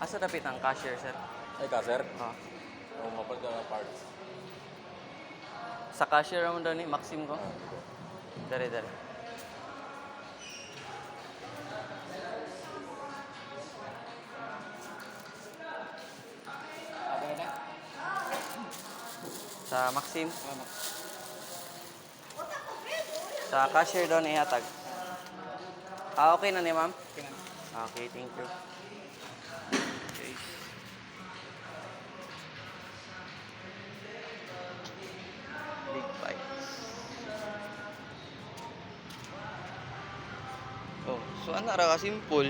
Asa dapit ang cashier, sir? Ay ka, sir? Oh. O, mapal ka ng parts. Sa cashier mo daw ni Maxim ko. Ah, dito. Dari, dari. Okay na? Sa Maxim. Sa cashier daw ni ihatag. Ah, okay na ni ma'am? Okay na. Okay, thank you. Okay. Big bites. Oh, so ano ra ka simple.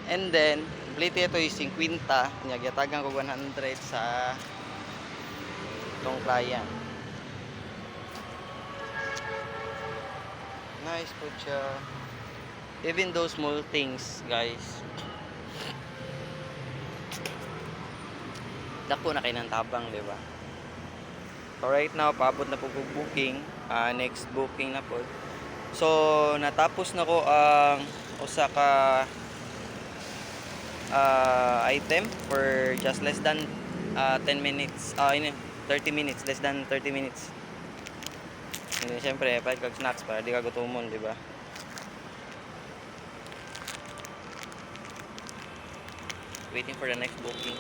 And then, plate ito yung 50. Nagyatagan ko 100 sa itong client. Nice po siya. Even those small things, guys. Dako na kayo ng tabang, di ba? So right now, paabot na po kong booking. Next booking na po. So, natapos na ko ang usa ka item for just less than 10 minutes. 30 minutes. Less than 30 minutes. And syempre, pahit kag snacks para di ka gutumon, di ba? Waiting for the next booking.